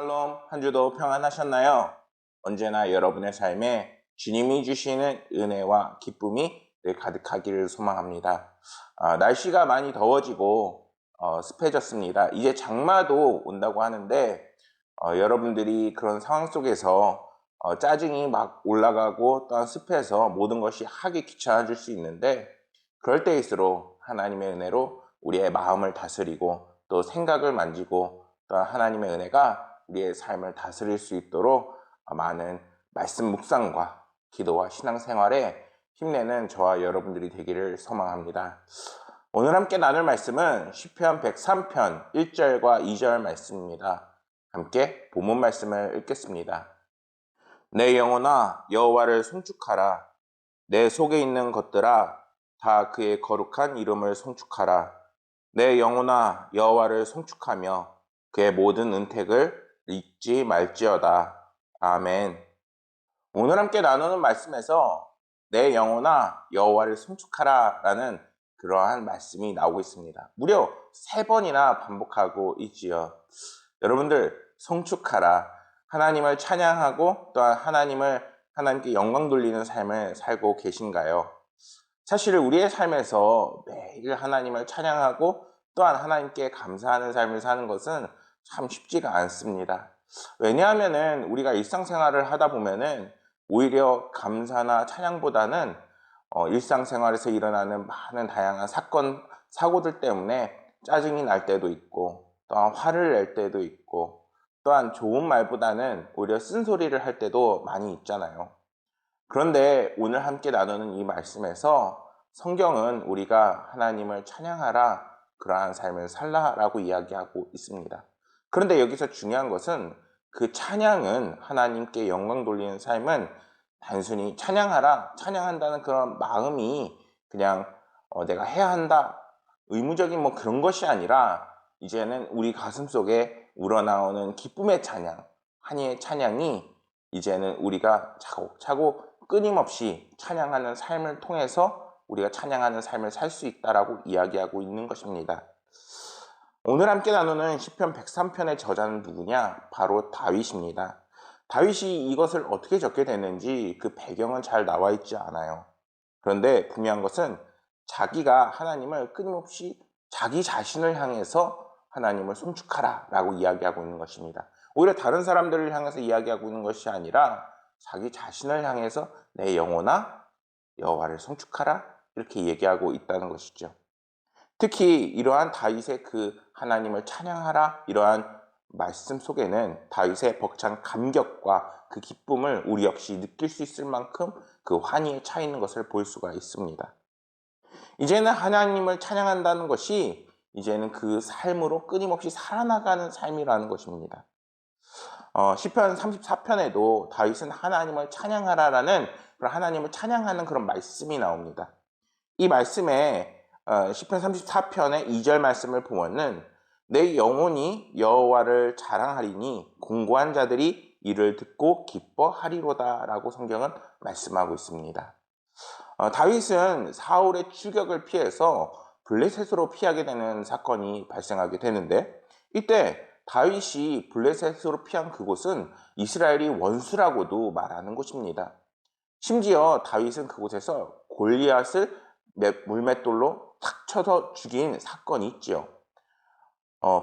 샬롬, 한 주도 평안하셨나요? 언제나 여러분의 삶에 주님이 주시는 은혜와 기쁨이 늘 가득하기를 소망합니다. 날씨가 많이 더워지고 습해졌습니다. 이제 장마도 온다고 하는데 여러분들이 그런 상황 속에서 짜증이 막 올라가고 또한 습해서 모든 것이 하기 귀찮아질 수 있는데 그럴 때일수록 하나님의 은혜로 우리의 마음을 다스리고 또 생각을 만지고 또 하나님의 은혜가 우리의 삶을 다스릴 수 있도록 많은 말씀 묵상과 기도와 신앙생활에 힘내는 저와 여러분들이 되기를 소망합니다. 오늘 함께 나눌 말씀은 시편 103편 1절과 2절 말씀입니다. 함께 본문 말씀을 읽겠습니다. 내 영혼아 여호와를 송축하라. 내 속에 있는 것들아 다 그의 거룩한 이름을 송축하라. 내 영혼아 여호와를 송축하며 그의 모든 은택을 잊지 말지어다. 아멘. 오늘 함께 나누는 말씀에서 내 영혼아 여호와를 송축하라 라는 그러한 말씀이 나오고 있습니다. 무려 3번이나 반복하고 있지요. 여러분들 송축하라, 하나님을 찬양하고 또한 하나님께 영광 돌리는 삶을 살고 계신가요? 사실 우리의 삶에서 매일 하나님을 찬양하고 또한 하나님께 감사하는 삶을 사는 것은 참 쉽지가 않습니다. 왜냐하면은 우리가 일상생활을 하다 보면은 오히려 감사나 찬양보다는 일상생활에서 일어나는 많은 다양한 사고들 때문에 짜증이 날 때도 있고 또한 화를 낼 때도 있고 또한 좋은 말보다는 오히려 쓴소리를 할 때도 많이 있잖아요. 그런데 오늘 함께 나누는 이 말씀에서 성경은 우리가 하나님을 찬양하라 그러한 삶을 살라라고 이야기하고 있습니다. 그런데 여기서 중요한 것은 그 찬양은 하나님께 영광 돌리는 삶은 단순히 찬양한다는 그런 마음이 그냥 내가 해야 한다 의무적인 그런 것이 아니라 이제는 우리 가슴 속에 우러나오는 기쁨의 찬양, 한이의 찬양이 이제는 우리가 차곡차곡 끊임없이 찬양하는 삶을 통해서 우리가 찬양하는 삶을 살 수 있다라고 이야기하고 있는 것입니다. 오늘 함께 나누는 시편 103편의 저자는 누구냐? 바로 다윗입니다. 다윗이 이것을 어떻게 적게 됐는지 그 배경은 잘 나와 있지 않아요. 그런데 분명한 것은 자기가 하나님을 끊임없이 자기 자신을 향해서 하나님을 송축하라 라고 이야기하고 있는 것입니다. 오히려 다른 사람들을 향해서 이야기하고 있는 것이 아니라 자기 자신을 향해서 내 영혼아 여호와를 송축하라 이렇게 얘기하고 있다는 것이죠. 특히 이러한 다윗의 그 하나님을 찬양하라 이러한 말씀 속에는 다윗의 벅찬 감격과 그 기쁨을 우리 역시 느낄 수 있을 만큼 그 환희에 차 있는 것을 볼 수가 있습니다. 이제는 하나님을 찬양한다는 것이 이제는 그 삶으로 끊임없이 살아나가는 삶이라는 것입니다. 시편 34편에도 다윗은 하나님을 찬양하라라는 그런 하나님을 찬양하는 그런 말씀이 나옵니다. 이 말씀에 시편 34편의 2절 말씀을 보면은 내 영혼이 여호와를 자랑하리니 공고한 자들이 이를 듣고 기뻐하리로다 라고 성경은 말씀하고 있습니다. 다윗은 사울의 추격을 피해서 블레셋으로 피하게 되는 사건이 발생하게 되는데 이때 다윗이 블레셋으로 피한 그곳은 이스라엘이 원수라고도 말하는 곳입니다. 심지어 다윗은 그곳에서 골리앗을 물맷돌로 탁 쳐서 죽인 사건이 있지요.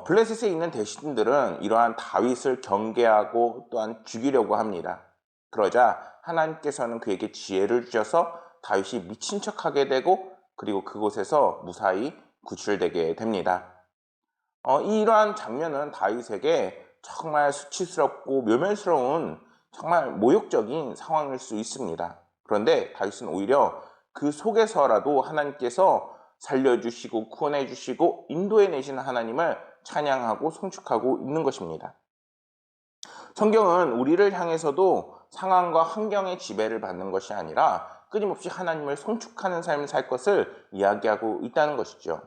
블레셋에 있는 대신들은 이러한 다윗을 경계하고 또한 죽이려고 합니다. 그러자 하나님께서는 그에게 지혜를 주셔서 다윗이 미친 척하게 되고 그리고 그곳에서 무사히 구출되게 됩니다. 이러한 장면은 다윗에게 정말 수치스럽고 묘멸스러운 정말 모욕적인 상황일 수 있습니다. 그런데 다윗은 오히려 그 속에서라도 하나님께서 살려주시고 구원해주시고 인도해내시는 하나님을 찬양하고 송축하고 있는 것입니다. 성경은 우리를 향해서도 상황과 환경의 지배를 받는 것이 아니라 끊임없이 하나님을 송축하는 삶을 살 것을 이야기하고 있다는 것이죠.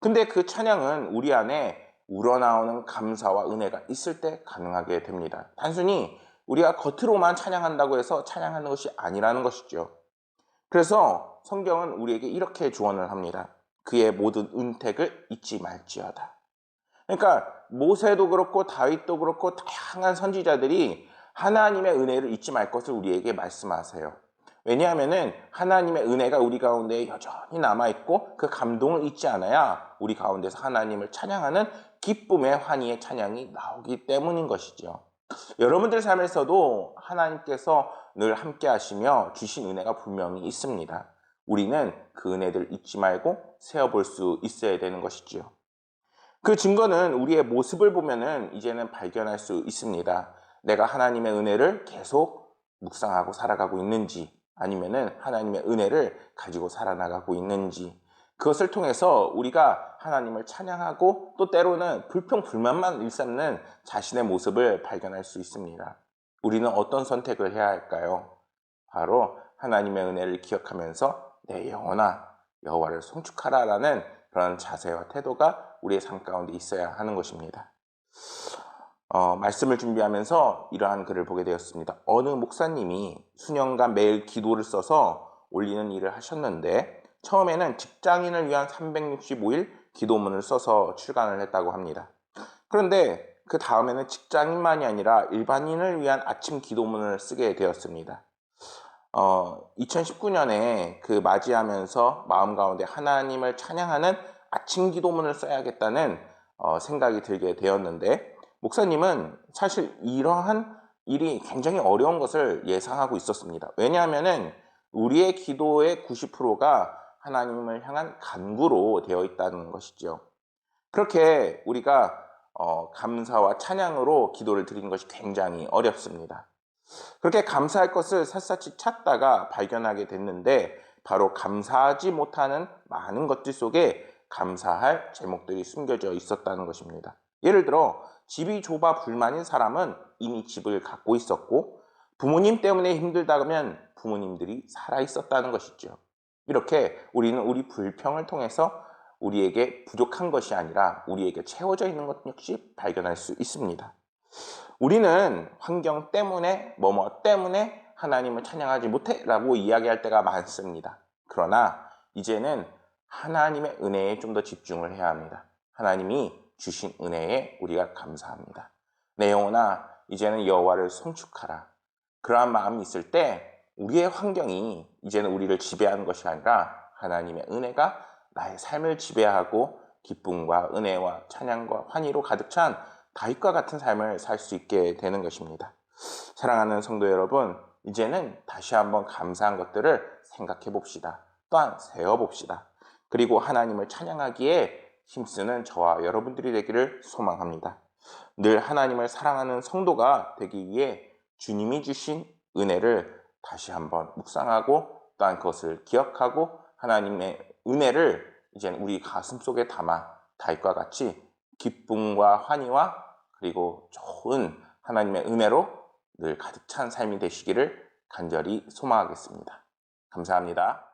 근데 그 찬양은 우리 안에 우러나오는 감사와 은혜가 있을 때 가능하게 됩니다. 단순히 우리가 겉으로만 찬양한다고 해서 찬양하는 것이 아니라는 것이죠. 그래서 성경은 우리에게 이렇게 조언을 합니다. 그의 모든 은택을 잊지 말지어다. 그러니까 모세도 그렇고 다윗도 그렇고 다양한 선지자들이 하나님의 은혜를 잊지 말 것을 우리에게 말씀하세요. 왜냐하면은 하나님의 은혜가 우리 가운데 여전히 남아있고 그 감동을 잊지 않아야 우리 가운데서 하나님을 찬양하는 기쁨의 환희의 찬양이 나오기 때문인 것이죠. 여러분들 삶에서도 하나님께서 늘 함께 하시며 주신 은혜가 분명히 있습니다. 우리는 그 은혜를 잊지 말고 세어볼 수 있어야 되는 것이지요. 그 증거는 우리의 모습을 보면은 이제는 발견할 수 있습니다. 내가 하나님의 은혜를 계속 묵상하고 살아가고 있는지, 아니면은 하나님의 은혜를 가지고 살아나가고 있는지, 그것을 통해서 우리가 하나님을 찬양하고 또 때로는 불평불만만 일삼는 자신의 모습을 발견할 수 있습니다. 우리는 어떤 선택을 해야 할까요? 바로 하나님의 은혜를 기억하면서 내 영혼아 여호와를 송축하라라는 그런 자세와 태도가 우리의 삶 가운데 있어야 하는 것입니다. 말씀을 준비하면서 이러한 글을 보게 되었습니다. 어느 목사님이 수년간 매일 기도를 써서 올리는 일을 하셨는데 처음에는 직장인을 위한 365일 기도문을 써서 출간을 했다고 합니다. 그런데 그 다음에는 직장인만이 아니라 일반인을 위한 아침 기도문을 쓰게 되었습니다. 2019년에 그 맞이하면서 마음 가운데 하나님을 찬양하는 아침 기도문을 써야겠다는 생각이 들게 되었는데 목사님은 사실 이러한 일이 굉장히 어려운 것을 예상하고 있었습니다. 왜냐하면 우리의 기도의 90%가 하나님을 향한 간구로 되어 있다는 것이죠. 그렇게 우리가 감사와 찬양으로 기도를 드리는 것이 굉장히 어렵습니다. 그렇게 감사할 것을 샅샅이 찾다가 발견하게 됐는데 바로 감사하지 못하는 많은 것들 속에 감사할 제목들이 숨겨져 있었다는 것입니다. 예를 들어 집이 좁아 불만인 사람은 이미 집을 갖고 있었고 부모님 때문에 힘들다면 부모님들이 살아 있었다는 것이죠. 이렇게 우리는 우리 불평을 통해서 우리에게 부족한 것이 아니라 우리에게 채워져 있는 것 역시 발견할 수 있습니다. 우리는 환경 때문에 뭐뭐 때문에 하나님을 찬양하지 못해 라고 이야기할 때가 많습니다. 그러나 이제는 하나님의 은혜에 좀 더 집중을 해야 합니다. 하나님이 주신 은혜에 우리가 감사합니다. 내 영혼아 이제는 여호와를 송축하라. 그러한 마음이 있을 때 우리의 환경이 이제는 우리를 지배하는 것이 아니라 하나님의 은혜가 나의 삶을 지배하고 기쁨과 은혜와 찬양과 환희로 가득 찬 다윗과 같은 삶을 살 수 있게 되는 것입니다. 사랑하는 성도 여러분, 이제는 다시 한번 감사한 것들을 생각해 봅시다. 또한 세어 봅시다. 그리고 하나님을 찬양하기에 힘쓰는 저와 여러분들이 되기를 소망합니다. 늘 하나님을 사랑하는 성도가 되기 위해 주님이 주신 은혜를 다시 한번 묵상하고 또한 그것을 기억하고 하나님의 은혜를 이제는 우리 가슴 속에 담아 다윗과 같이 기쁨과 환희와 그리고 좋은 하나님의 은혜로 늘 가득 찬 삶이 되시기를 간절히 소망하겠습니다. 감사합니다.